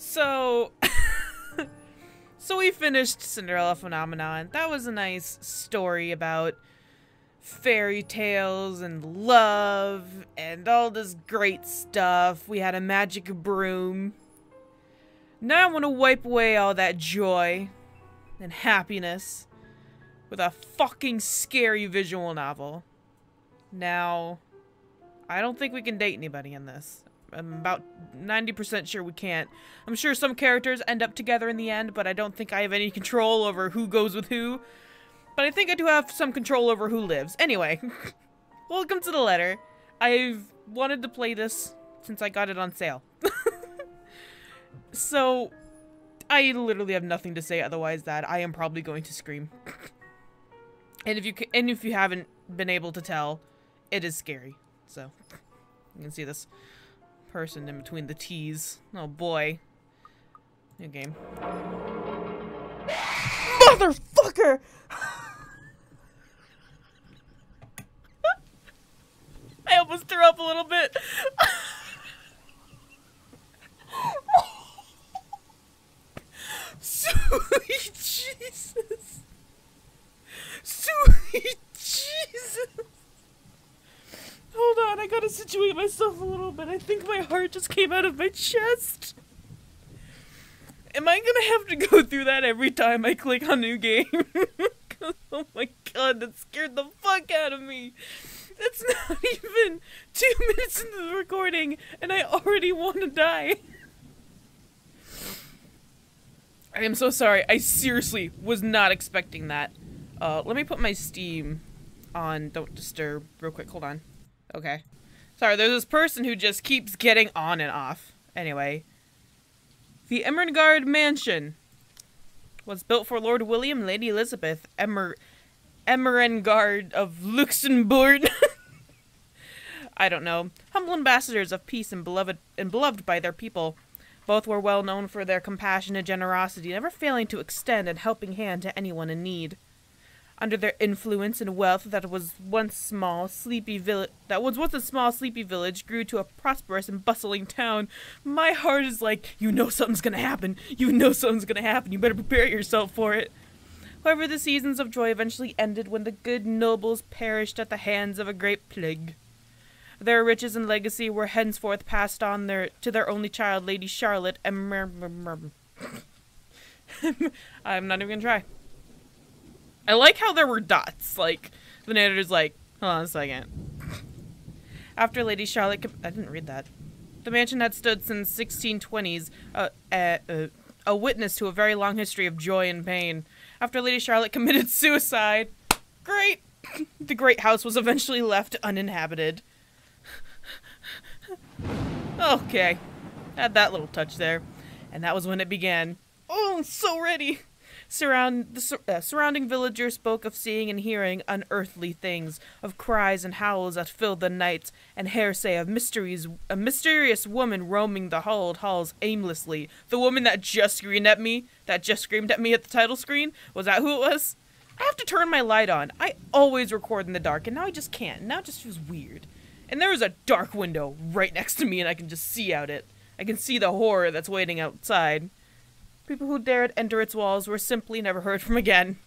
So, so we finished Cinderella Phenomenon. That was a nice story about fairy tales and love and all this great stuff. We had a magic broom. Now I want to wipe away all that joy and happiness with a fucking scary visual novel. Now, I don't think we can date anybody in this. I'm about 90% sure we can't. I'm sure some characters end up together in the end, but I don't think I have any control over who goes with who. But I think I do have some control over who lives. Anyway, welcome to the letter. I've wanted to play this since I got it on sale. So, I literally have nothing to say otherwise that I am probably going to scream. And if you haven't been able to tell, it is scary. So, you can see this person in between the T's. Oh boy. New game. Motherfucker! I almost threw up a little bit. Sweet Jesus. Sweet Jesus. Hold on, I gotta situate myself a little bit. I think my heart just came out of my chest. Am I gonna have to go through that every time I click on new game? Oh my god, that scared the fuck out of me. It's not even 2 minutes into the recording, and I already want to die. I am so sorry. I seriously was not expecting that. Let me put my Steam on Don't Disturb real quick. Hold on. Okay. Sorry, there's this person who just keeps getting on and off. Anyway. The Ermengarde Mansion was built for Lord William and Lady Elizabeth Ermengarde of Luxembourg. I don't know. Humble ambassadors of peace and beloved by their people. Both were well known for their compassion and generosity, never failing to extend a helping hand to anyone in need. Under their influence and wealth, that was once a small, sleepy village grew to a prosperous and bustling town. My heart is like, you know something's gonna happen. You know something's gonna happen. You better prepare yourself for it. However, the seasons of joy eventually ended when the good nobles perished at the hands of a great plague. Their riches and legacy were henceforth passed on to their only child, Lady Charlotte. I'm not even gonna try. I like how there were dots. Like, the narrator's like, hold on a second. After Lady Charlotte... I didn't read that. The mansion had stood since 1620s, a witness to a very long history of joy and pain. After Lady Charlotte committed suicide... Great! The great house was eventually left uninhabited. Okay. Had that little touch there. And that was when it began. Oh, I'm so ready! Surrounding villagers spoke of seeing and hearing unearthly things, of cries and howls that filled the nights, and hearsay of a mysterious woman roaming the halls aimlessly. The woman that just screamed at me at the title screen? Was that who it was? I have to turn my light on. I always record in the dark, and now I just can't. Now it just feels weird. And there is a dark window right next to me, and I can just see out it. I can see the horror that's waiting outside. People who dared enter its walls were simply never heard from again.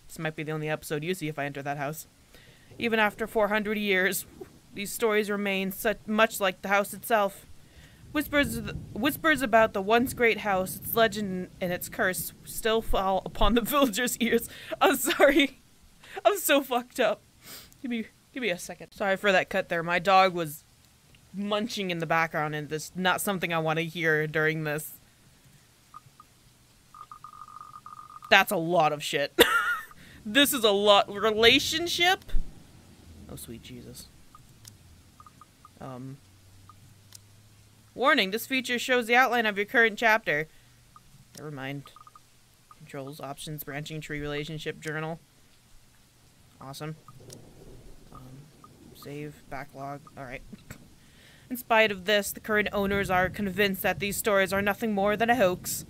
This might be the only episode you see if I enter that house. Even after 400 years, these stories remain much like the house itself. Whispers about the once great house, its legend and its curse still fall upon the villagers' ears. I'm sorry. I'm so fucked up. Give me a second. Sorry for that cut there. My dog was munching in the background, and this is not something I want to hear during this. That's a lot of shit. This is a lot. Relationship? Oh, sweet Jesus. Warning, this feature shows the outline of your current chapter. Never mind. Controls, options, branching tree, relationship, journal. Awesome. Save, backlog. Alright. In spite of this, the current owners are convinced that these stories are nothing more than a hoax.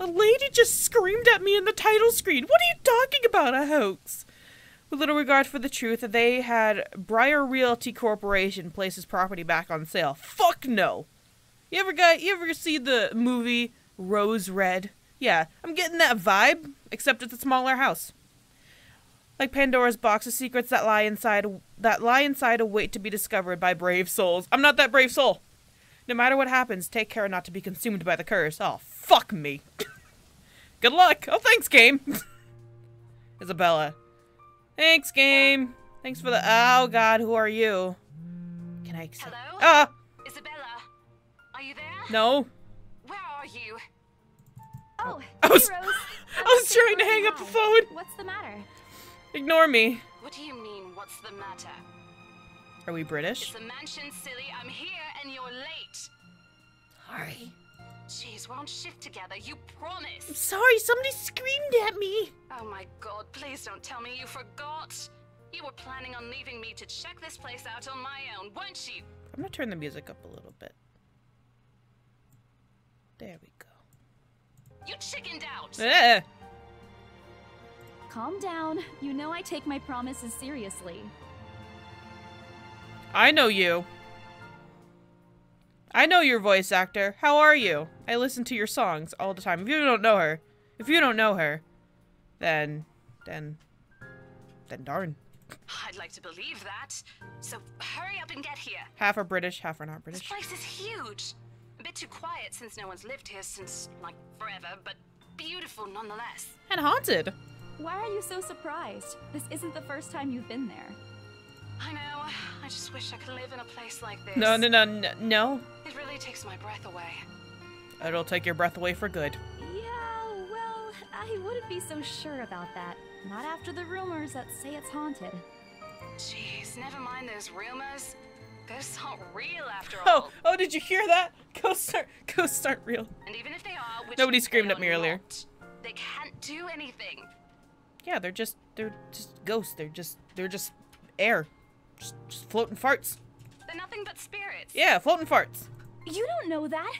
A lady just screamed at me in the title screen. What are you talking about, a hoax? With little regard for the truth, they had Briar Realty Corporation place his property back on sale. Fuck no! You ever see the movie Rose Red? Yeah, I'm getting that vibe, except it's a smaller house. Like Pandora's box of secrets that lie inside await to be discovered by brave souls. I'm not that brave soul. No matter what happens, take care not to be consumed by the curse. Oh, fuck me. Good luck. Oh, thanks, game. Isabella. Thanks, game. Thanks for the... Oh, God, who are you? Can I accept... Hello? Ah! Isabella, are you there? No. Where are you? Oh, I was, hey, Rose. I was trying to hang up the phone. What's the matter? Ignore me. What do you mean, what's the matter? Are we British? It's a mansion, silly. I'm here and you're late. Sorry. Jeez, we're on shift together. You promised. I'm sorry, somebody screamed at me. Oh my god, please don't tell me you forgot. You were planning on leaving me to check this place out on my own, weren't you? I'm gonna turn the music up a little bit. There we go. You chickened out. Eh. Calm down. You know I take my promises seriously. I know you. I know your voice actor. How are you? I listen to your songs all the time. If you don't know her, then darn. I'd like to believe that. So hurry up and get here. Half are British, half are not This British. place is huge. A bit too quiet since no one's lived here since, like, forever, but beautiful nonetheless. And haunted. Why are you so surprised? This isn't the first time you've been there. I know. I just wish I could live in a place like this. No. It really takes my breath away. It'll take your breath away for good. Yeah, well, I wouldn't be so sure about that. Not after the rumors that say it's haunted. Jeez, never mind those rumors. Ghosts aren't real after all. Oh, did you hear that? Ghosts aren't real. And even if they are, which Nobody screamed they at me are earlier. not, they can't do anything. Yeah, they're just ghosts. They're just air. Just floating farts. They're nothing but spirits. Yeah, floating farts. You don't know that.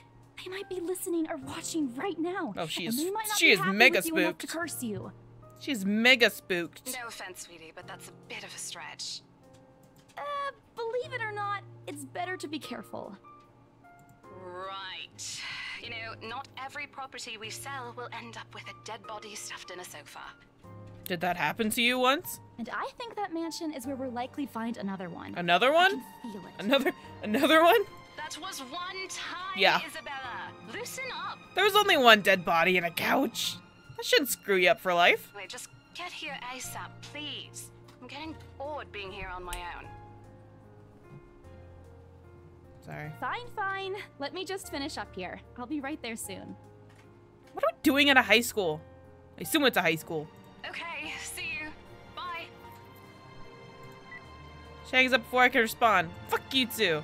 They might be listening or watching right now. Oh, she and is they might not she be is happy mega with you enough to spooked. curse you. She's mega spooked. No offense, sweetie, but that's a bit of a stretch. Believe it or not, it's better to be careful. Right. You know, not every property we sell will end up with a dead body stuffed in a sofa. Did that happen to you once? And I think that mansion is where we'll likely find another one. Another I one? can feel it. Another one? That was one time, Yeah. Isabella. Loosen up. There was only one dead body and a couch. That shouldn't screw you up for life. Wait, just get here ASAP, please. I'm getting bored being here on my own. Sorry. Fine. Let me just finish up here. I'll be right there soon. What are we doing at a high school? I assume it's a high school. Okay, see you. Bye. She hangs up before I can respond. Fuck you two.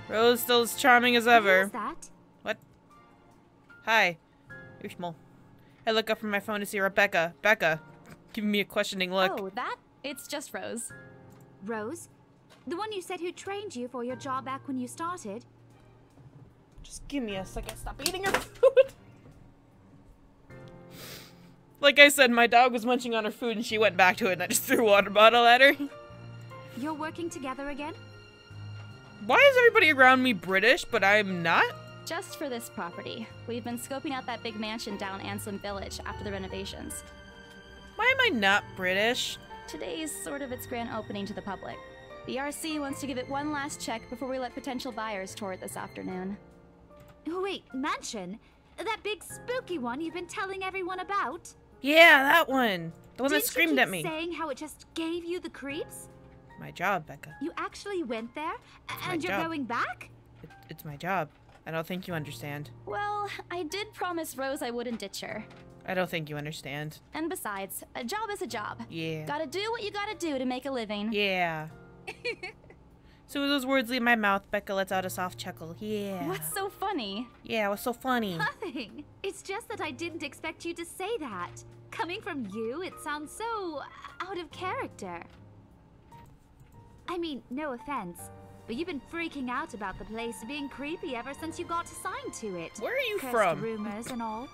Rose still as charming as ever. Who's that? What? Hi. Ushmal. I look up from my phone to see Rebecca. Becca. Giving me a questioning look. Oh, that? It's just Rose. Rose? The one you said who trained you for your job back when you started? Just give me a second. Stop eating her food. Like I said, my dog was munching on her food and she went back to it and I just threw a water bottle at her. You're working together again? Why is everybody around me British, but I'm not? Just for this property. We've been scoping out that big mansion down Anselm Village after the renovations. Why am I not British? Today's sort of its grand opening to the public. The RC wants to give it one last check before we let potential buyers tour it this afternoon. Oh, wait, mansion? That big spooky one you've been telling everyone about? Yeah, that one. The one that Didn't screamed you keep at me. saying how it just gave you the creeps? My job, Becca. You actually went there? my And you're job. going back? It's my job. I don't think you understand. Well, I did promise Rose I wouldn't ditch her. I don't think you understand. And besides, a job is a job. Yeah. Gotta do what you gotta do to make a living. Yeah. So as those words leave my mouth, Becca lets out a soft chuckle. Yeah. What's so funny? Yeah, it was so funny. Nothing. It's just that I didn't expect you to say that. Coming from you, it sounds so out of character. I mean, no offense, but you've been freaking out about the place being creepy ever since you got assigned to it. Where are you Cursed from? rumors and all.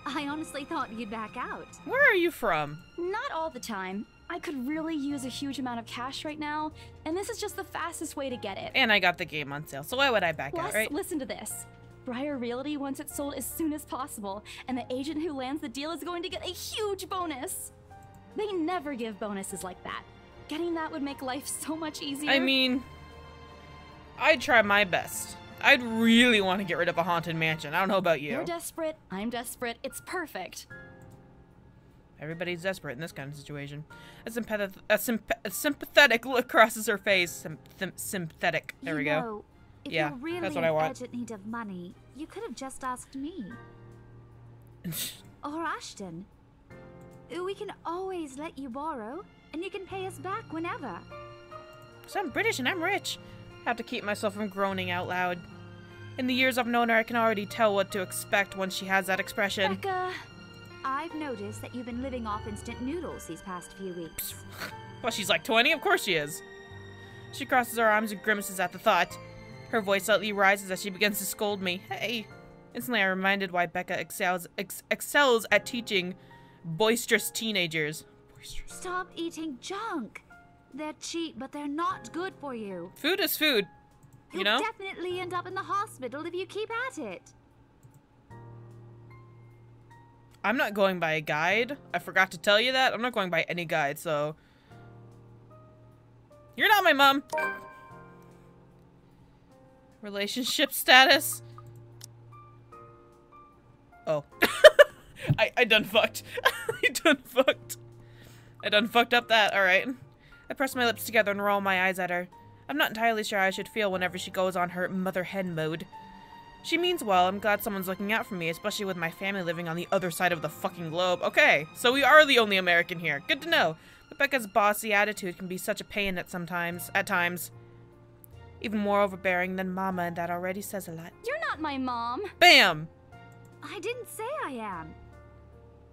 I honestly thought you'd back out. Where are you from? Not all the time. I could really use a huge amount of cash right now, and this is just the fastest way to get it. And I got the game on sale, so why would I back Plus, out, right? listen to this. Briar Realty wants it sold as soon as possible, and the agent who lands the deal is going to get a huge bonus. They never give bonuses like that. Getting that would make life so much easier. I mean, I'd try my best. I'd really want to get rid of a haunted mansion. I don't know about you. You're desperate, I'm desperate, it's perfect. Everybody's desperate in this kind of situation. A sympathetic look crosses her face. Sympathetic. There we go. Know, if Yeah, you're really that's what in I want. urgent need of money, you could have just asked me. Or Ashton. We can always let you borrow, and you can pay us back whenever. So I'm British and I'm rich. I have to keep myself from groaning out loud. In the years I've known her, I can already tell what to expect once she has that expression. Becca, I've noticed that you've been living off instant noodles these past few weeks. Well, she's like 20? Of course she is. She crosses her arms and grimaces at the thought. Her voice slightly rises as she begins to scold me. Hey! Instantly I'm reminded why Becca excels at teaching boisterous teenagers. Boisterous. Stop eating junk. They're cheap, but they're not good for you. Food is food. You know? You'll definitely end up in the hospital if you keep at it. I'm not going by a guide. I forgot to tell you that. I'm not going by any guide, so... You're not my mom! Relationship status? Oh. I done fucked. I done fucked up that, alright. I press my lips together and roll my eyes at her. I'm not entirely sure how I should feel whenever she goes on her mother hen mode. She means well. I'm glad someone's looking out for me, especially with my family living on the other side of the fucking globe. Okay, so we are the only American here. Good to know. But Becca's bossy attitude can be such a pain at times. Even more overbearing than Mama, and that already says a lot. you're not my mom. BAM! I didn't say I am.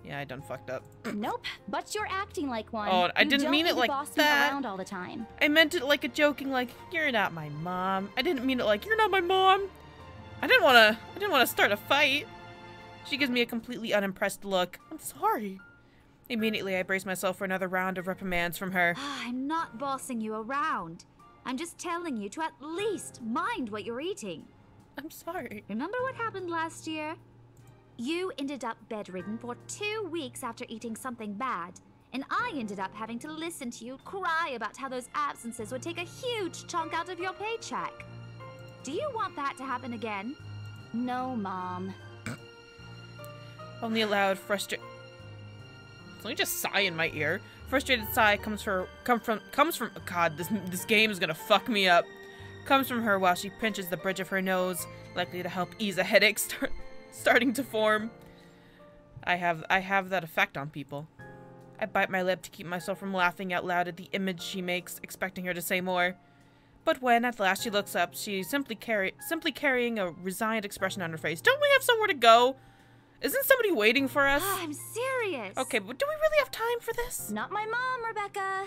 Yeah, I done fucked up. Nope, but you're acting like one. Oh, I You didn't don't mean need it to like boss me that. around all the time. I meant it like a joking, like, you're not my mom. I didn't mean it like, you're not my mom. I didn't wanna start a fight. She gives me a completely unimpressed look. I'm sorry. Immediately, I brace myself for another round of reprimands from her. I'm not bossing you around. I'm just telling you to at least mind what you're eating. I'm sorry. Remember what happened last year? You ended up bedridden for 2 weeks after eating something bad, and I ended up having to listen to you cry about how those absences would take a huge chunk out of your paycheck. Do you want that to happen again? No, Mom. Only a loud, frustrated. Let me just sigh in my ear. Frustrated sigh comes from. God, this game is gonna fuck me up. Comes from her while she pinches the bridge of her nose, likely to help ease a headache starting to form. I have that effect on people. I bite my lip to keep myself from laughing out loud at the image she makes, expecting her to say more. But when at last she looks up, she's simply carrying a resigned expression on her face. Don't we have somewhere to go? Isn't somebody waiting for us? I'm serious. Okay, but do we really have time for this? Not my mom, Rebecca.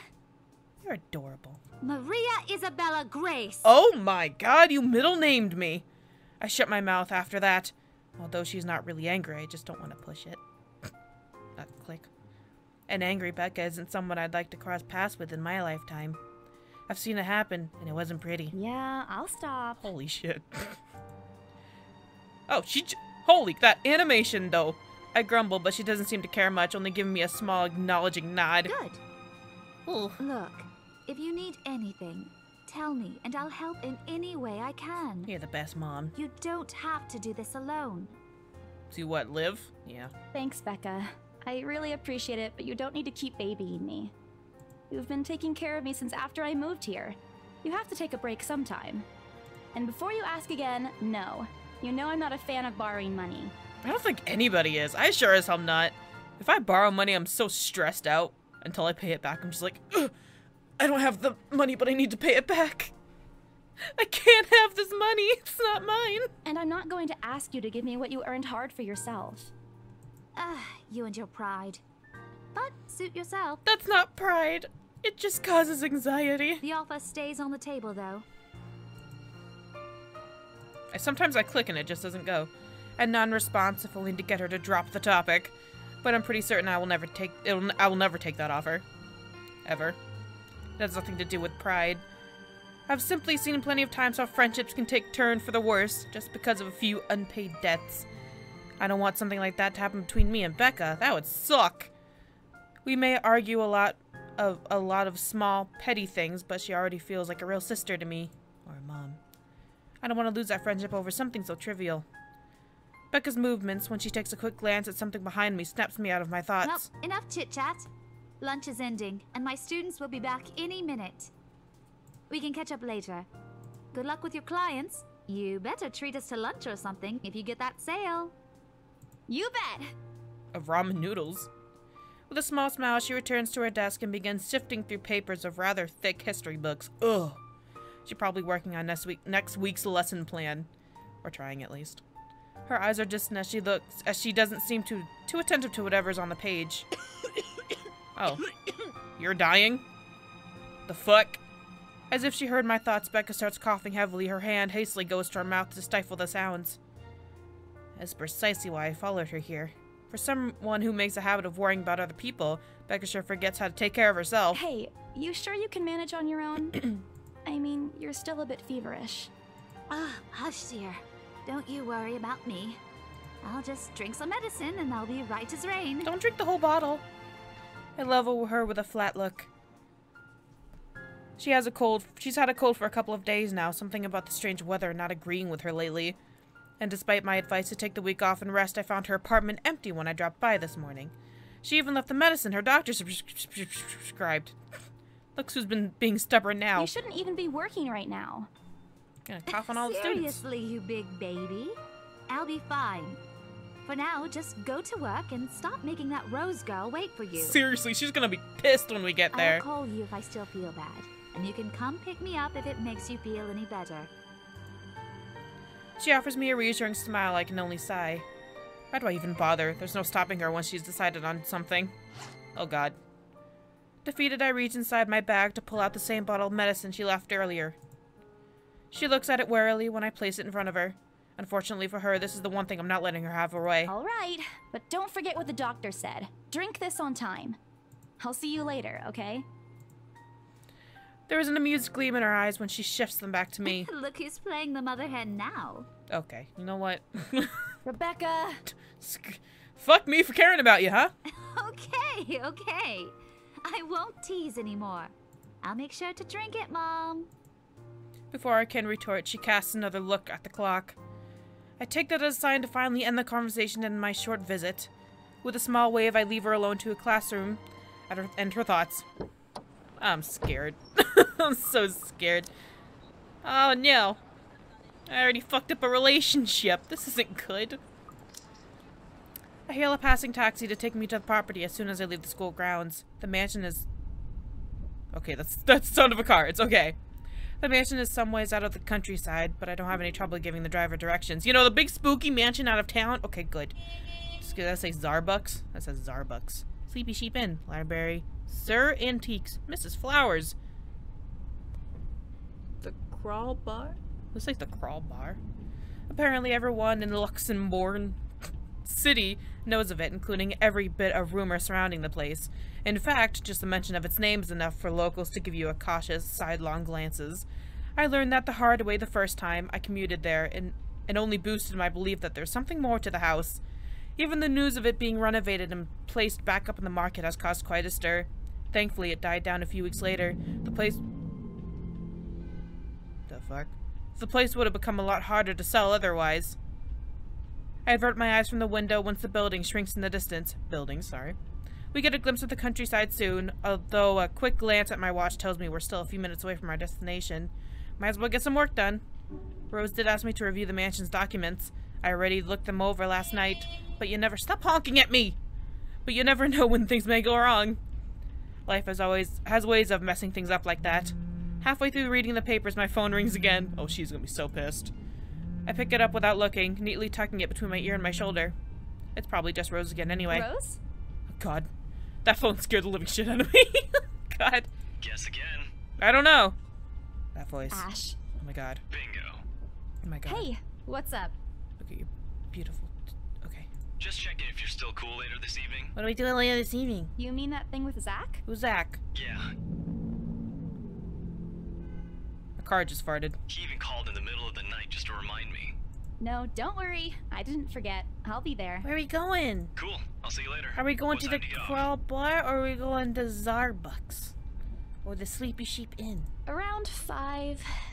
You're adorable. Maria Isabella Grace. Oh my god, you middle named me. I shut my mouth after that. Although she's not really angry, I just don't want to push it. Click. An angry Becca isn't someone I'd like to cross paths with in my lifetime. I've seen it happen, and it wasn't pretty. Yeah, I'll stop. Holy shit. Oh, holy, that animation, though. I grumble, but she doesn't seem to care much, only giving me a small acknowledging nod. Good. Ooh. Look, if you need anything, tell me, and I'll help in any way I can. You're the best, Mom. You don't have to do this alone. To what, live? Yeah. Thanks, Becca. I really appreciate it, but you don't need to keep babying me. You've been taking care of me since after I moved here. You have to take a break sometime. And before you ask again, no. You know I'm not a fan of borrowing money. I don't think anybody is. I sure as hell not. If I borrow money, I'm so stressed out until I pay it back. I'm just like, ugh, I don't have the money, but I need to pay it back. I can't have this money. It's not mine. And I'm not going to ask you to give me what you earned hard for yourself. You and your pride. But suit yourself. That's not pride. It just causes anxiety. The offer stays on the table, though. Sometimes I click and it just doesn't go. And non-responsive, only to get her to drop the topic. But I'm pretty certain I will never take that offer. ever. It has nothing to do with pride. I've simply seen plenty of times how friendships can take turn for the worse, just because of a few unpaid debts. I don't want something like that to happen between me and Becca. That would suck. We may argue a lot of small, petty things, but she already feels like a real sister to me. Or a mom. I don't want to lose that friendship over something so trivial. Becca's movements, when she takes a quick glance at something behind me, snaps me out of my thoughts. Well, enough chit-chat. Lunch is ending, and my students will be back any minute. We can catch up later. Good luck with your clients. You better treat us to lunch or something if you get that sale. You bet! Of ramen noodles. With a small smile, she returns to her desk and begins sifting through papers of rather thick history books. Ugh. She's probably working on next week's lesson plan. Or trying, at least. Her eyes are distant as she looks, as she doesn't seem too attentive to whatever's on the page. Oh. You're dying? The fuck? As if she heard my thoughts, Becca starts coughing heavily. Her hand hastily goes to her mouth to stifle the sounds. That's precisely why I followed her here. For someone who makes a habit of worrying about other people, Becca sure forgets how to take care of herself. Hey, you sure you can manage on your own? I mean, you're still a bit feverish. Hush, dear. Don't you worry about me. I'll just drink some medicine and I'll be right as rain. Don't drink the whole bottle. I level her with a flat look. She has a cold. She's had a cold for a couple of days now. Something about the strange weather not agreeing with her lately. And despite my advice to take the week off and rest, I found her apartment empty when I dropped by this morning. She even left the medicine her doctor prescribed. Looks who's been being stubborn now. You shouldn't even be working right now. Gonna cough on all the students. Seriously, you big baby. I'll be fine. For now, just go to work and stop making that Rose girl wait for you. Seriously, she's gonna be pissed when we get there. I'll call you if I still feel bad. And you can come pick me up if it makes you feel any better. She offers me a reassuring smile. I can only sigh. Why do I even bother? There's no stopping her once she's decided on something. Oh god. Defeated, I reach inside my bag to pull out the same bottle of medicine she left earlier. She looks at it warily when I place it in front of her. Unfortunately for her, this is the one thing I'm not letting her have her way. All right, but don't forget what the doctor said. Drink this on time. I'll see you later, okay? There is an amused gleam in her eyes when she shifts them back to me. Look who's playing the mother hen now. Okay, you know what? Rebecca! Fuck me for caring about you, huh? Okay, okay. I won't tease anymore. I'll make sure to drink it, Mom. Before I can retort, she casts another look at the clock. I take that as a sign to finally end the conversation and my short visit. With a small wave, I leave her alone to a classroom and her thoughts. I'm scared. I'm so scared. Oh no. I already fucked up a relationship. This isn't good. I hail a passing taxi to take me to the property as soon as I leave the school grounds. The mansion is... Okay, that's the sound of a car. It's okay. The mansion is some ways out of the countryside, but I don't have any trouble giving the driver directions. You know, the big spooky mansion out of town? Okay, good. Did that say Zarbucks? That says Zarbucks. Sleepy Sheep Inn. Library. Sir Antiques. Mrs. Flowers. The Crawl Bar? Looks like the Crawl Bar. Apparently everyone in Luxembourg City knows of it, including every bit of rumor surrounding the place. In fact, just the mention of its name is enough for locals to give you a cautious, sidelong glances. I learned that the hard way the first time I commuted there, and only boosted my belief that there's something more to the house. Even the news of it being renovated and placed back up in the market has caused quite a stir. Thankfully, it died down a few weeks later. The place... The fuck? The place would have become a lot harder to sell otherwise. I avert my eyes from the window once the building shrinks in the distance. Sorry. We get a glimpse of the countryside soon, although a quick glance at my watch tells me we're still a few minutes away from our destination. Might as well get some work done. Rose did ask me to review the mansion's documents. I already looked them over last night, but you never stop honking at me! But you never know when things may go wrong. Life as always has ways of messing things up like that. Halfway through reading the papers, my phone rings again. Oh, she's gonna be so pissed. I pick it up without looking, neatly tucking it between my ear and my shoulder. It's probably just Rose again anyway. Rose? Oh, God. That phone scared the living shit out of me. God. Guess again. I don't know. That voice. Ash. Oh my God. Bingo. Oh my God. Hey, what's up? Look at you. Beautiful. Okay. Just checking if you're still cool later this evening. What are we doing later this evening? You mean that thing with Zach? Who's Zach? Yeah. A car just farted. He even called in the middle of the night just to remind me. No, don't worry. I didn't forget. I'll be there. Where are we going? Cool. I'll see you later. Are we going What to the time get off? Crawl Bar or are we going to Zarbucks? Or the Sleepy Sheep Inn? Around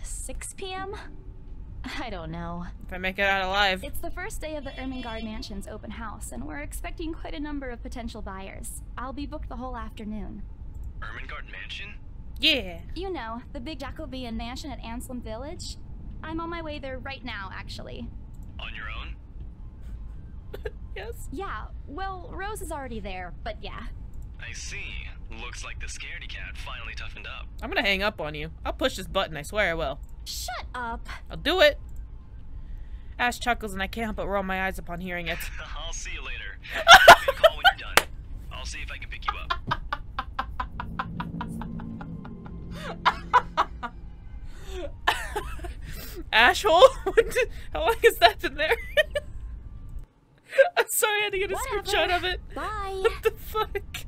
6 p.m.? I don't know. If I make it out alive. It's the first day of the Ermengarde Mansion's open house, and we're expecting quite a number of potential buyers. I'll be booked the whole afternoon. Ermengarde Mansion? Yeah. You know, the big Jacobean mansion at Anselm Village? I'm on my way there right now, actually. On your own? Yes. Yeah, well, Rose is already there, but yeah. I see. Looks like the scaredy cat finally toughened up. I'm gonna hang up on you. I'll push this button, I swear I will. Shut up! I'll do it! Ash chuckles and I can't help but roll my eyes upon hearing it. I'll see you later. Give me a call when you're done. I'll see if I can pick you up. Ashhole? How long has that been there? I'm sorry, I had to get a Whatever. screenshot of it. Bye! What the fuck?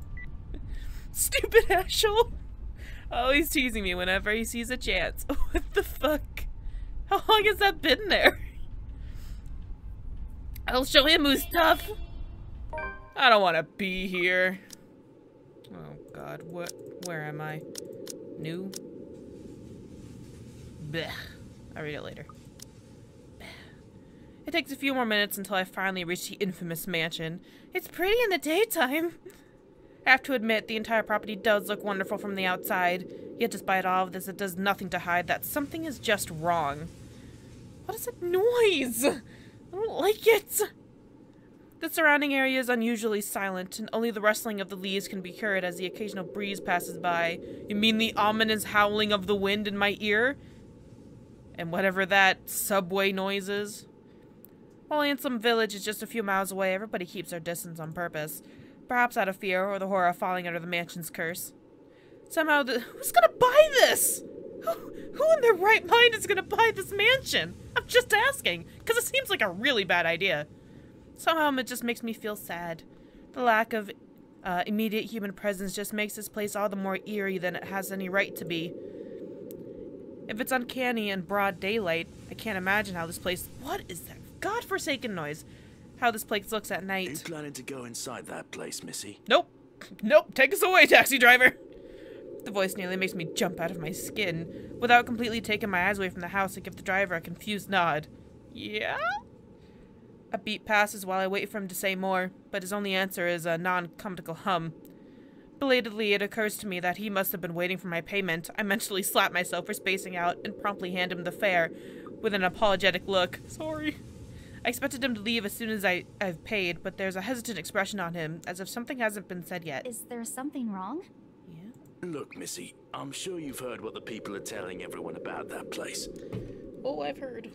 Stupid Ashhole. Always teasing me whenever he sees a chance. What the fuck? How long has that been there? I'll show him who's tough. I don't want to be here. Oh god, where am I? New? Blech. I'll read it later. It takes a few more minutes until I finally reach the infamous mansion. It's pretty in the daytime. I have to admit, the entire property does look wonderful from the outside, yet despite all of this, it does nothing to hide that something is just wrong. What is that noise? I don't like it. The surrounding area is unusually silent, and only the rustling of the leaves can be heard as the occasional breeze passes by. You mean the ominous howling of the wind in my ear? And whatever that subway noise is? While Anselm Village is just a few miles away, everybody keeps their distance on purpose. Perhaps out of fear or the horror of falling under the mansion's curse. Somehow, who's gonna buy this? Who in their right mind is gonna buy this mansion? I'm just asking, because it seems like a really bad idea. Somehow it just makes me feel sad. The lack of immediate human presence just makes this place all the more eerie than it has any right to be. If it's uncanny in broad daylight, I can't imagine how this place— what is that godforsaken noise? How this place looks at night. You planning to go inside that place, Missy? Nope. Nope. Take us away, taxi driver. The voice nearly makes me jump out of my skin. Without completely taking my eyes away from the house, I give the driver a confused nod. Yeah? A beat passes while I wait for him to say more, but his only answer is a non-comical hum. Belatedly, it occurs to me that he must have been waiting for my payment. I mentally slap myself for spacing out and promptly hand him the fare with an apologetic look. Sorry. I expected him to leave as soon as I've paid, but there's a hesitant expression on him, as if something hasn't been said yet. Is there something wrong? Yeah? Look, Missy, I'm sure you've heard what the people are telling everyone about that place. Oh, I've heard.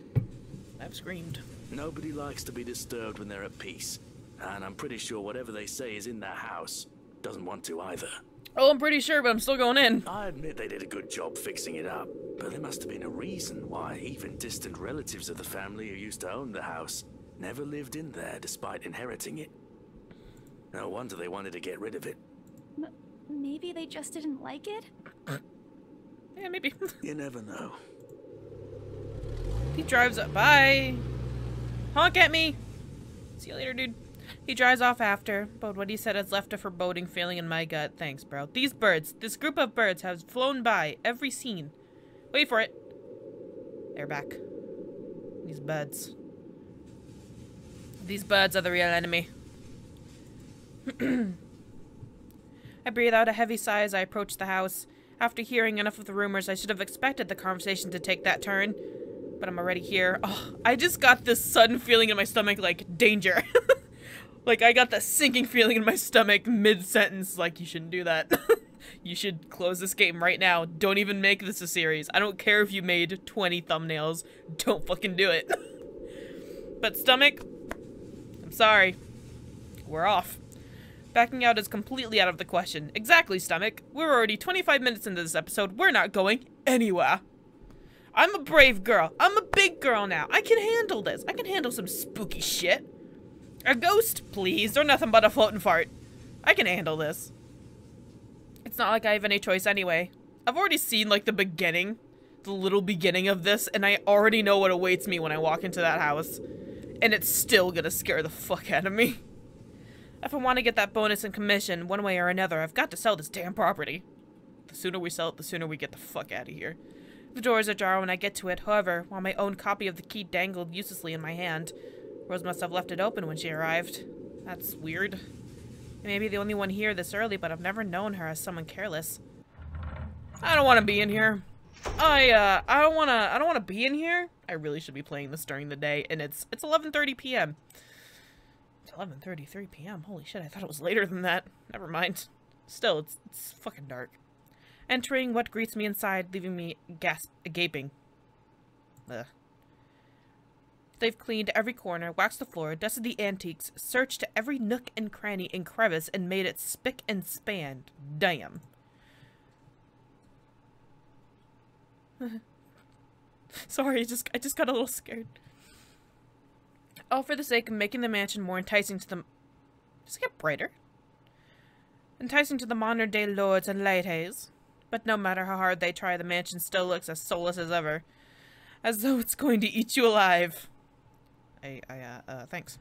I've screamed. Nobody likes to be disturbed when they're at peace. And I'm pretty sure whatever they say is in that house doesn't want to either. Oh, I'm pretty sure, but I'm still going in. I admit they did a good job fixing it up, but there must have been a reason why even distant relatives of the family who used to own the house never lived in there despite inheriting it. No wonder they wanted to get rid of it. Maybe they just didn't like it? Yeah, maybe. You never know. He drives up. Bye. Honk at me. See you later, dude. He drives off after, but what he said has left a foreboding feeling in my gut. Thanks, bro. These birds, this group of birds has flown by every scene. Wait for it. They're back. These birds. These birds are the real enemy. I breathe out a heavy sigh as I approach the house. After hearing enough of the rumors, I should have expected the conversation to take that turn. But I'm already here. Oh, I just got this sudden feeling in my stomach, like, danger. Like, I got that sinking feeling in my stomach mid-sentence, like, you shouldn't do that. You should close this game right now. Don't even make this a series. I don't care if you made 20 thumbnails. Don't fucking do it. But stomach, I'm sorry. We're off. Backing out is completely out of the question. Exactly, stomach. We're already 25 minutes into this episode. We're not going anywhere. I'm a brave girl. I'm a big girl now. I can handle this. I can handle some spooky shit. A ghost, please. They're nothing but a floating fart. I can handle this. It's not like I have any choice anyway. I've already seen, like, the beginning. The little beginning of this, and I already know what awaits me when I walk into that house. And it's still gonna scare the fuck out of me. If I want to get that bonus and commission, one way or another, I've got to sell this damn property. The sooner we sell it, the sooner we get the fuck out of here. The doors are ajar when I get to it, however, while my own copy of the key dangled uselessly in my hand. Rose must have left it open when she arrived. That's weird. I may be the only one here this early, but I've never known her as someone careless. I don't want to be in here. I don't want to be in here. I really should be playing this during the day, and it's 11:30 p.m. It's 11:33 p.m. Holy shit, I thought it was later than that. Never mind. Still, it's fucking dark. Entering what greets me inside, leaving me gaping. Ugh. They've cleaned every corner, waxed the floor, dusted the antiques, searched every nook and cranny and crevice, and made it spick and span. Damn. Sorry, I just got a little scared. All for the sake of making the mansion more enticing to the... Does it get brighter? Enticing to the modern-day lords and ladies. But no matter how hard they try, the mansion still looks as soulless as ever. As though it's going to eat you alive. Thanks.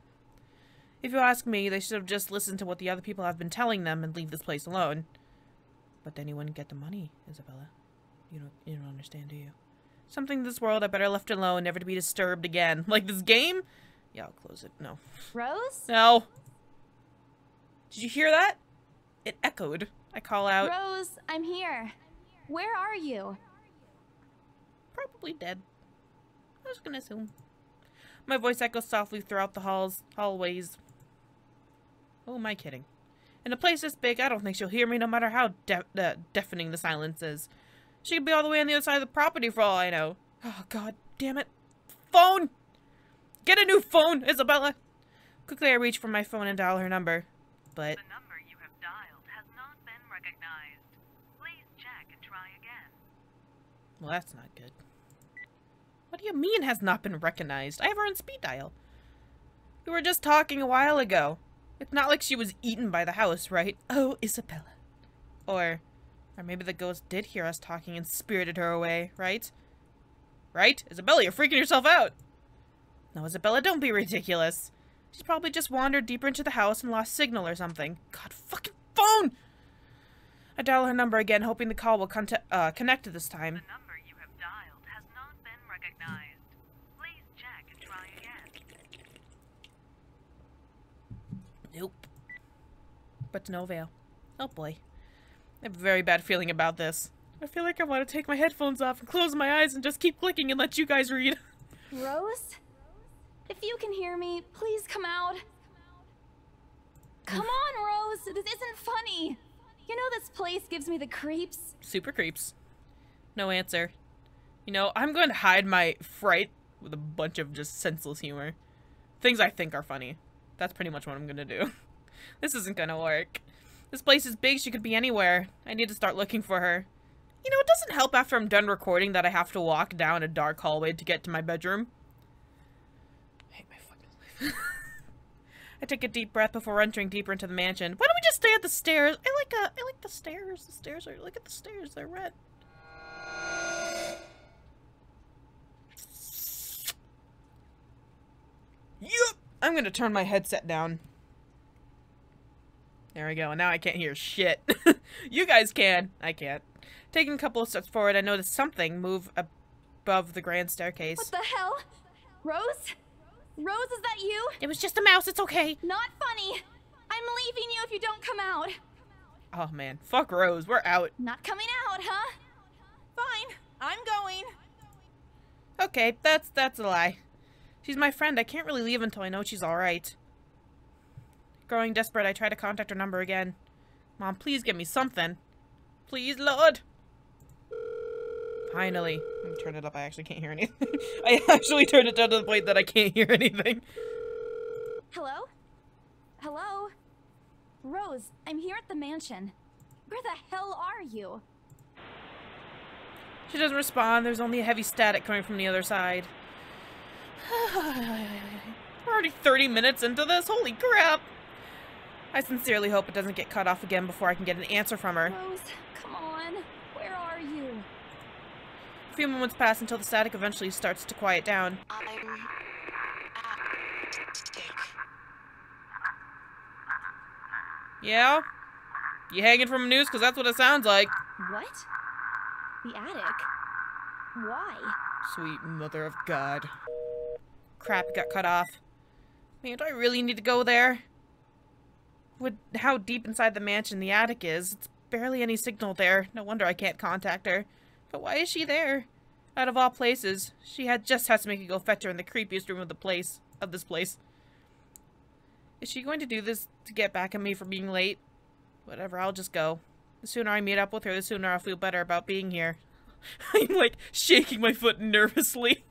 If you ask me, they should have just listened to what the other people have been telling them and leave this place alone. But then you wouldn't get the money, Isabella. You don't understand, do you? Something in this world I better left alone, never to be disturbed again. Like this game? Yeah, I'll close it. No. Rose? No. Did you hear that? It echoed. I call out. Rose, I'm here. Where are you? Probably dead. I was gonna assume. My voice echoes softly throughout the hallways. Who am I kidding? In a place this big, I don't think she'll hear me no matter how deafening the silence is. She could be all the way on the other side of the property for all I know. Oh, god damn it. Phone! Get a new phone, Isabella! Quickly I reach for my phone and dial her number. But... The number you have dialed has not been recognized. Please check and try again. Well, that's not good. What do you mean has not been recognized? I have her on speed dial. We were just talking a while ago. It's not like she was eaten by the house, right? Oh, Isabella. Or maybe the ghost did hear us talking and spirited her away, right? Right? Isabella, you're freaking yourself out! No, Isabella, don't be ridiculous. She's probably just wandered deeper into the house and lost signal or something. God, fucking phone! I dial her number again, hoping the call will connect this time. The number you have dialed has not been recognized. Please check and try again. Nope. But to no avail. Oh boy. I have a very bad feeling about this. I feel like I want to take my headphones off and close my eyes and just keep clicking and let you guys read. Rose? If you can hear me, please come out. Come on, Rose. This isn't funny. You know this place gives me the creeps. Super creeps. No answer. You know, I'm going to hide my fright with a bunch of just senseless humor. Things I think are funny. That's pretty much what I'm going to do. This isn't going to work. This place is big, she could be anywhere. I need to start looking for her. You know, it doesn't help after I'm done recording that I have to walk down a dark hallway to get to my bedroom. I hate my fucking life. I take a deep breath before entering deeper into the mansion. Why don't we just stay at the stairs? I like the stairs. The stairs are, look at the stairs, they're red. Yup! I'm gonna turn my headset down. There we go, and now I can't hear shit. You guys can. I can't. Taking a couple of steps forward, I noticed something move above the grand staircase. What the hell? Rose? Rose, is that you? It was just a mouse, it's okay. Not funny. I'm leaving you if you don't come out. Oh man, fuck Rose, we're out. Not coming out, huh? Fine, I'm going. Okay, that's a lie. She's my friend, I can't really leave until I know she's alright. Growing desperate, I try to contact her number again. Mom, please give me something. Please, Lord. Finally. Let me turn it up. I actually can't hear anything. I actually turned it down to the point that I can't hear anything. Hello? Hello? Rose, I'm here at the mansion. Where the hell are you? She doesn't respond. There's only a heavy static coming from the other side. We're already 30 minutes into this? Holy crap! I sincerely hope it doesn't get cut off again before I can get an answer from her. Rose, come on. Where are you? A few moments pass until the static eventually starts to quiet down. Yeah? You hanging from a noose? Because that's what it sounds like. What? The attic? Why? Sweet mother of God. Crap, it got cut off. Man, do I really need to go there? With how deep inside the mansion the attic is, it's barely any signal there. No wonder I can't contact her. But why is she there? Out of all places, she just has to make me go fetch her in the creepiest room of this place. Is she going to do this to get back at me for being late? Whatever, I'll just go. The sooner I meet up with her, the sooner I'll feel better about being here. I'm like shaking my foot nervously.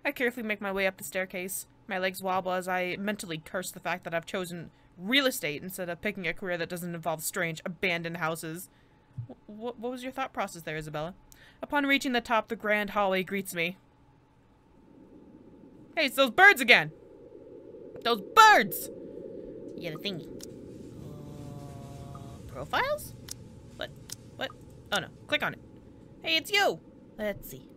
I carefully make my way up the staircase. My legs wobble as I mentally curse the fact that I've chosen real estate instead of picking a career that doesn't involve strange, abandoned houses. What was your thought process there, Isabella? Upon reaching the top, the grand hallway greets me. Hey, it's those birds again! Those birds! You get a thingy. Profiles? What? Oh no, click on it. Hey, it's you! Let's see.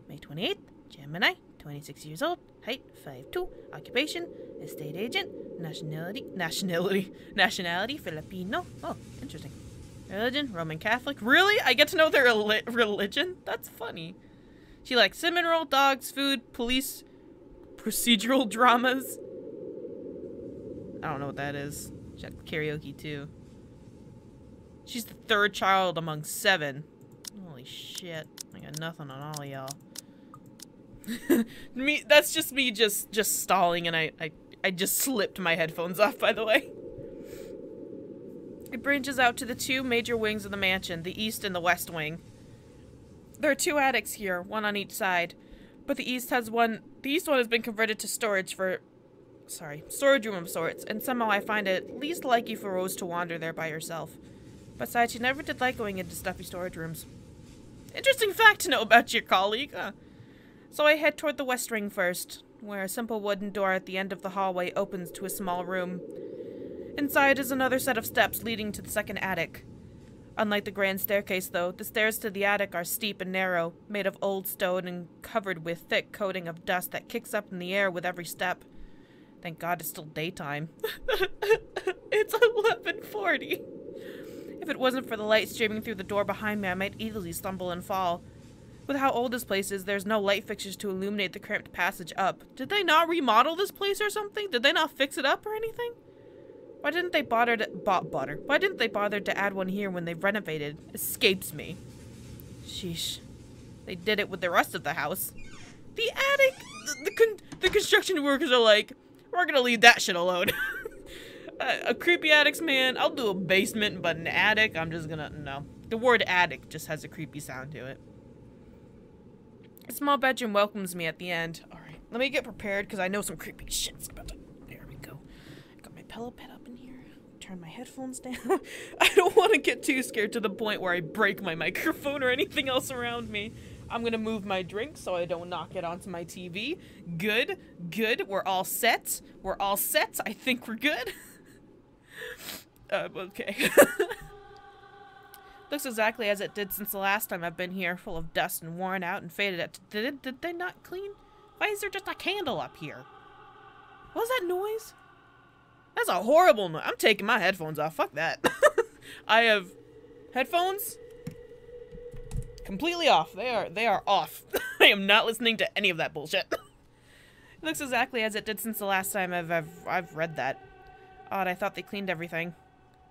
May 28th, Gemini, 26 years old, height 5'2", occupation, estate agent, nationality, Filipino. Oh, interesting. Religion, Roman Catholic. Really? I get to know their religion? That's funny. She likes cinnamon roll, dogs, food, police, procedural dramas. I don't know what that is. She had karaoke too. She's the third child among 7. Holy shit. I got nothing on all of y'all. That's just me just stalling, and I just slipped my headphones off, by the way. It branches out to the 2 major wings of the mansion, the east and the west wing. There are 2 attics here, one on each side, but the east one has been converted to storage room of sorts, and somehow I find it at least likely for Rose to wander there by herself. Besides, she never did like going into stuffy storage rooms. Interesting fact to know about your colleague, huh? So I head toward the west wing first, where a simple wooden door at the end of the hallway opens to a small room. Inside is another set of steps leading to the second attic. Unlike the grand staircase, though, the stairs to the attic are steep and narrow, made of old stone and covered with thick coating of dust that kicks up in the air with every step. Thank God it's still daytime. It's 11:40. If it wasn't for the light streaming through the door behind me, I might easily stumble and fall. With how old this place is, there's no light fixtures to illuminate the cramped passage up. Did they not remodel this place or something? Did they not fix it up or anything? Why didn't they bother to add one here when they renovated? Escapes me. Sheesh. They did it with the rest of the house. The attic! The construction workers are like, we're gonna leave that shit alone. A creepy attic's, man. I'll do a basement, but an attic, I'm just gonna, no. The word attic just has a creepy sound to it. A small bedroom welcomes me at the end. Alright, let me get prepared because I know some creepy shit's about to... There we go. Got my pillow pet up in here. Turn my headphones down. I don't want to get too scared to the point where I break my microphone or anything else around me. I'm gonna move my drink so I don't knock it onto my TV. Good, good. We're all set. We're all set. I think we're good. Okay. Looks exactly as it did since the last time I've been here, full of dust and worn out and faded out. Did they not clean? Why is there just a candle up here? What was that noise? That's a horrible noise. I'm taking my headphones off. Fuck that. I have headphones completely off. They are off. I am not listening to any of that bullshit. It looks exactly as it did since the last time I've read that. Odd, I thought they cleaned everything.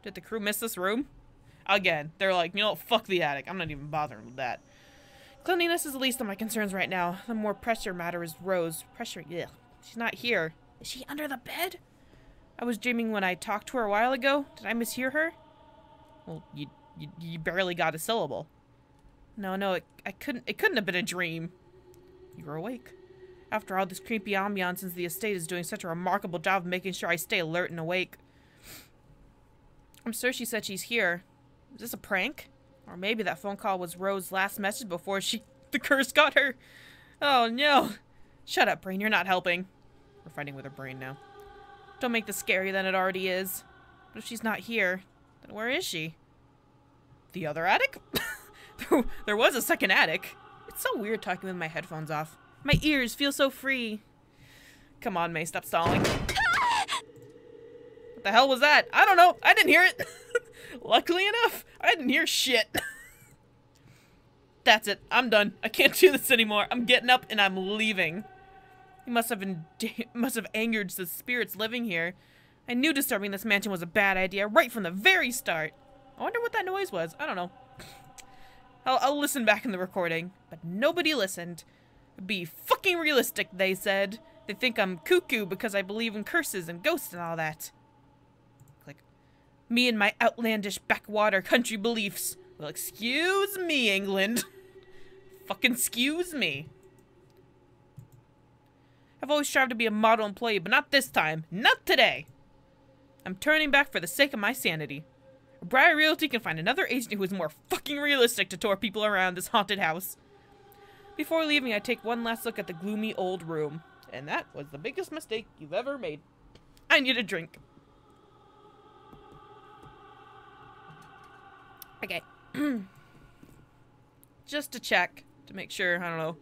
Did the crew miss this room? Again, they're like, you know, fuck the attic. I'm not even bothering with that. Cleanliness is the least of my concerns right now. The more pressure matter is Rose. Pressure, yeah. She's not here. Is she under the bed? I was dreaming when I talked to her a while ago. Did I mishear her? Well, you barely got a syllable. No, it couldn't have been a dream. You were awake. After all this creepy ambiance, since the estate is doing such a remarkable job of making sure I stay alert and awake. I'm sure she said she's here. Is this a prank? Or maybe that phone call was Rose's last message before the curse got her. Oh no. Shut up, brain, you're not helping. We're fighting with her brain now. Don't make this scarier than it already is. But if she's not here, then where is she? The other attic? There was a second attic. It's so weird talking with my headphones off. My ears feel so free. Come on, May, stop stalling. What the hell was that? I don't know. I didn't hear it. Luckily enough, I didn't hear shit. That's it. I'm done. I can't do this anymore. I'm getting up and I'm leaving. He must have angered the spirits living here. I knew disturbing this mansion was a bad idea right from the very start. I wonder what that noise was. I don't know. I'll listen back in the recording. But nobody listened. Be fucking realistic, they said. They think I'm cuckoo because I believe in curses and ghosts and all that. Like, me and my outlandish backwater country beliefs. Well, excuse me, England. Fucking excuse me. I've always strived to be a model employee, but not this time. Not today. I'm turning back for the sake of my sanity. Briar Realty can find another agent who is more fucking realistic to tour people around this haunted house. Before leaving, I take one last look at the gloomy old room. And that was the biggest mistake you've ever made. I need a drink. Okay. Just to check, to make sure, I don't know,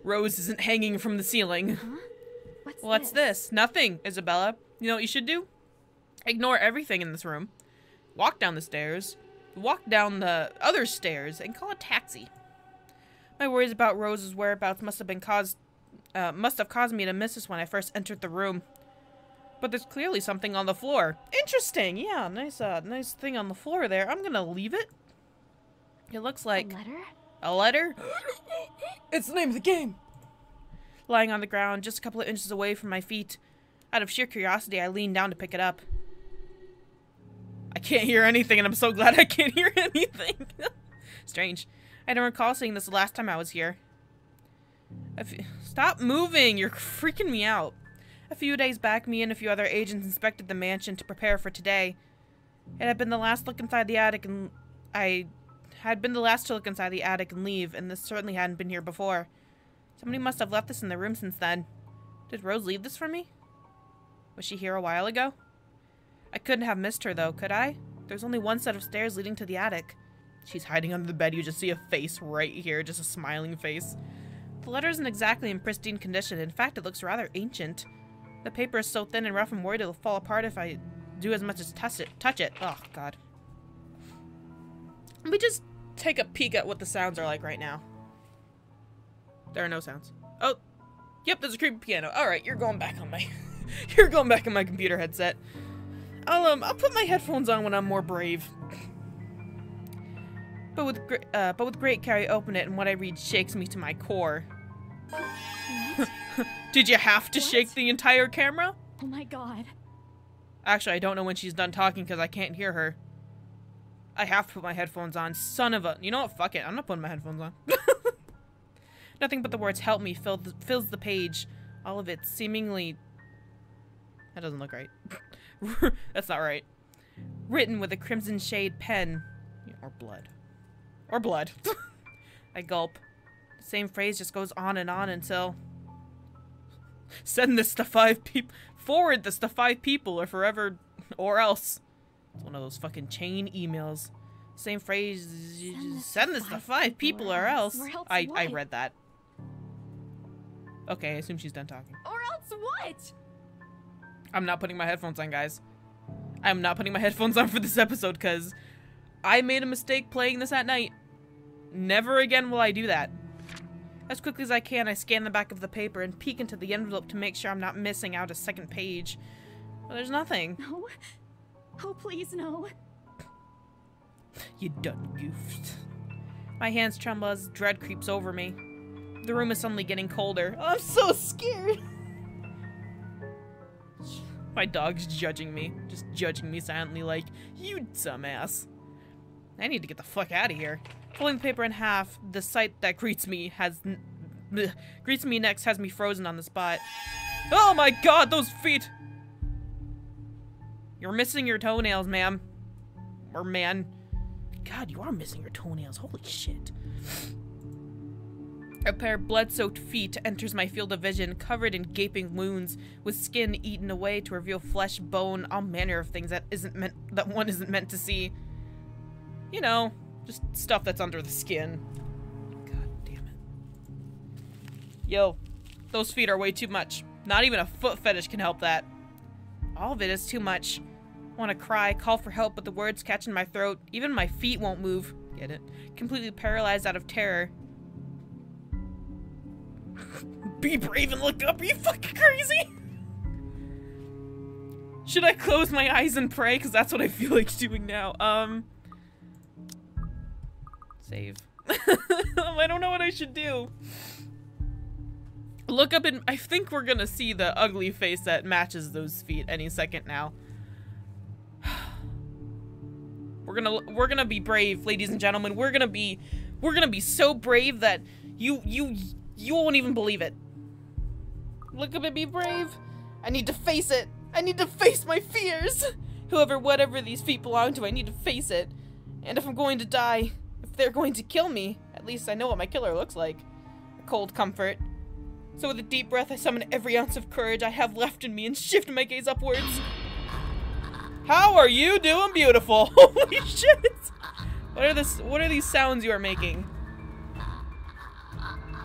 Rose isn't hanging from the ceiling. Huh? What's this? Nothing, Isabella. You know what you should do? Ignore everything in this room. Walk down the stairs. Walk down the other stairs and call a taxi. My worries about Rose's whereabouts must have caused me to miss this when I first entered the room. But there's clearly something on the floor. Interesting. Yeah, nice thing on the floor there. I'm gonna leave it. It looks like A letter? a letter. It's the name of the game. Lying on the ground, just a couple of inches away from my feet. Out of sheer curiosity, I leaned down to pick it up. I can't hear anything, and I'm so glad I can't hear anything. Strange. I don't recall seeing this the last time I was here. Stop moving! You're freaking me out. A few days back, me and a few other agents inspected the mansion to prepare for today. It had been the last look inside the attic, and I had been the last to look inside the attic and leave, and this certainly hadn't been here before. Somebody must have left this in the room since then. Did Rose leave this for me? Was she here a while ago? I couldn't have missed her, though, could I? There's only one set of stairs leading to the attic. She's hiding under the bed. You just see a face right here, just a smiling face. The letter isn't exactly in pristine condition. In fact, it looks rather ancient. The paper is so thin and rough I'm worried it'll fall apart if I do as much as touch it. Oh, God. Let me just take a peek at what the sounds are like right now. There are no sounds. Oh, yep, there's a creepy piano. Alright, you're going back on my... you're going back on my computer headset. I'll put my headphones on when I'm more brave. But with great care, I open it, and what I read shakes me to my core. Did you have to shake the entire camera? Oh my god. Actually, I don't know when she's done talking because I can't hear her. I have to put my headphones on. Son of a... You know what? Fuck it. I'm not putting my headphones on. Nothing but the words "help me" fills the page. All of it seemingly... That doesn't look right. That's not right. Written with a crimson shade pen. Or blood. Or blood. I gulp. The same phrase just goes on until... Send this to 5 people. Forward this to 5 people or forever or else. It's one of those fucking chain emails. Same phrase. Send this to 5 people or else. I read that. Okay, I assume she's done talking. Or else what? I'm not putting my headphones on, guys. I'm not putting my headphones on for this episode because I made a mistake playing this at night. Never again will I do that. As quickly as I can, I scan the back of the paper and peek into the envelope to make sure I'm not missing out a second page. But there's nothing. No. Oh, please, no. You done goofed. My hands tremble as dread creeps over me. The room is suddenly getting colder. Oh, I'm so scared. My dog's judging me. Just judging me silently like, you dumbass. I need to get the fuck out of here. Pulling the paper in half, the sight that greets me next has me frozen on the spot. Oh my god, those feet! You're missing your toenails, ma'am. Or man. God, you are missing your toenails. Holy shit. A pair of blood-soaked feet enters my field of vision, covered in gaping wounds, with skin eaten away to reveal flesh, bone, all manner of things that one isn't meant to see. You know, just stuff that's under the skin. God damn it. Yo, those feet are way too much. Not even a foot fetish can help that. All of it is too much. I want to cry, call for help, but the words catch in my throat. Even my feet won't move. Get it? Completely paralyzed out of terror. Be brave and look up. Are you fucking crazy? Should I close my eyes and pray? Because that's what I feel like doing now. Save. I don't know what I should do. Look up and I think we're gonna see the ugly face that matches those feet any second now. We're gonna be brave, ladies and gentlemen. We're gonna be so brave that you won't even believe it. Look up and be brave. I need to face it. I need to face my fears. Whatever these feet belong to, I need to face it. And if I'm going to die, if they're going to kill me, at least I know what my killer looks like. A cold comfort. So with a deep breath, I summon every ounce of courage I have left in me and shift my gaze upwards. How are you doing, beautiful? Holy shit! What are these sounds you are making?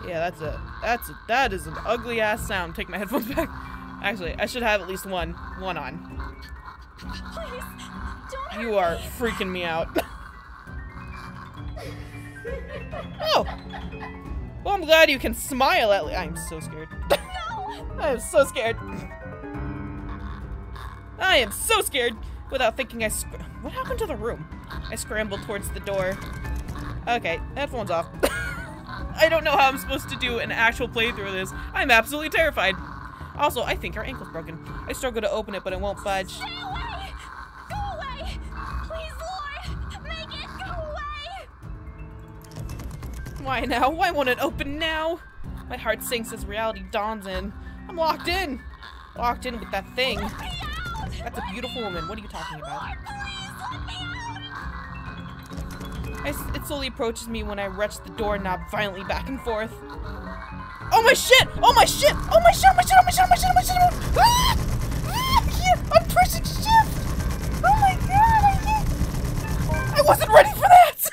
Yeah, that is an ugly ass sound. Take my headphones back. Actually, I should have at least one on. Please, don't. You are freaking me out. Oh! Well, I'm glad you can smile at least. I'm so scared. I am so scared. I am so scared. Without thinking, what happened to the room? I scrambled towards the door. Okay, headphones off. I don't know how I'm supposed to do an actual playthrough of this. I'm absolutely terrified. Also, I think our ankle's broken. I struggle to open it, but it won't budge. Stay away! Go away! Please, Lord! Make it go away! Why now? Why won't it open now? My heart sinks as reality dawns in. I'm locked in! Locked in with that thing. Let me out! That's a beautiful woman. What are you talking about? Lord, please, let me out! It slowly approaches me when I wrench the doorknob violently back and forth. Oh my shit! Oh my shit! Oh my shit! Oh my shit! Oh my shit! Oh my shit! Oh my shit! Ah! Ah! Yeah, I'm pressing shift! Oh my god! I wasn't ready for that!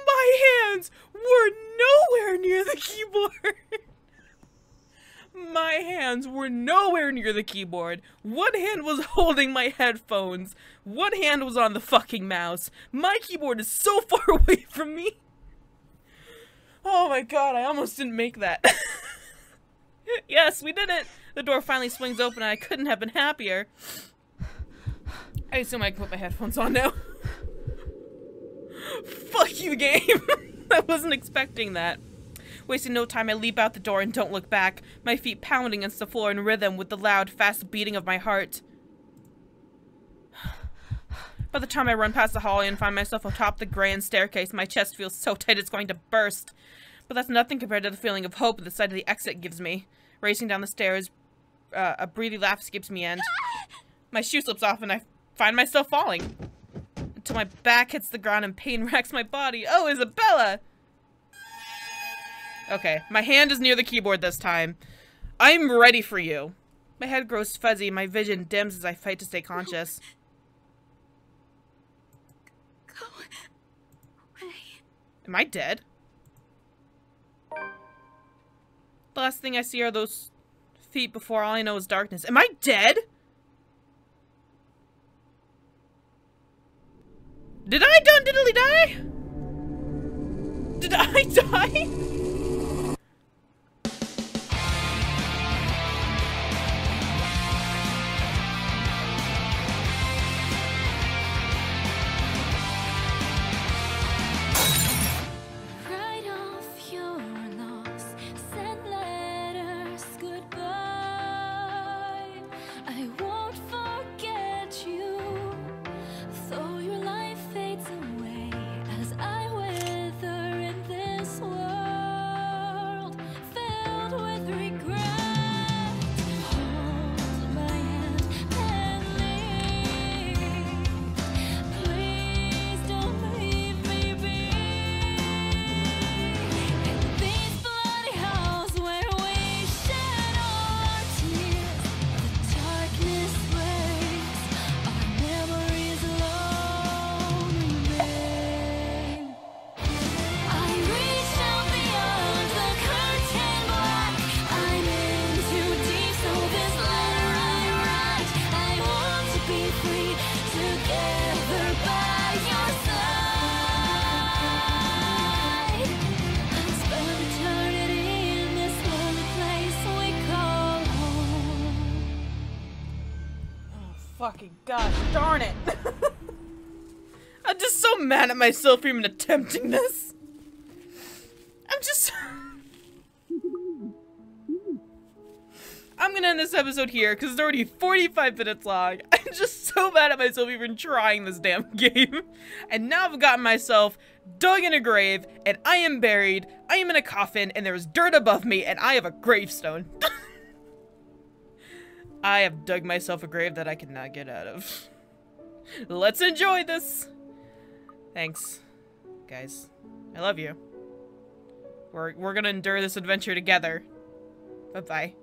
My hands were nowhere near the keyboard. My hands were nowhere near the keyboard. One hand was holding my headphones. One hand was on the fucking mouse. My keyboard is so far away from me. Oh my god, I almost didn't make that. Yes, we did it. The door finally swings open and I couldn't have been happier. I assume I can put my headphones on now. Fuck you, game. I wasn't expecting that. Wasting no time, I leap out the door and don't look back, my feet pounding against the floor in rhythm with the loud, fast beating of my heart. By the time I run past the hallway and find myself atop the grand staircase, my chest feels so tight it's going to burst. But that's nothing compared to the feeling of hope the sight of the exit gives me. Racing down the stairs, a breathy laugh escapes me and my shoe slips off and I find myself falling. Until my back hits the ground and pain racks my body. Oh, Isabella! Okay, my hand is near the keyboard this time. I'm ready for you. My head grows fuzzy, my vision dims as I fight to stay conscious. Go away. Am I dead? The last thing I see are those feet before all I know is darkness. Am I dead? Did I done diddly die? Did I die? Write off your loss, send letters goodbye. I won't forget you, though your life fades away as I wither in this world. Fucking gosh darn it. I'm just so mad at myself for even attempting this. I'm just... I'm gonna end this episode here because it's already 45 minutes long. I'm just so mad at myself even trying this damn game. And now I've gotten myself dug in a grave, and I am buried, I am in a coffin, and there's dirt above me, and I have a gravestone. I have dug myself a grave that I cannot get out of. Let's enjoy this! Thanks, guys. I love you. We're gonna endure this adventure together. Bye-bye.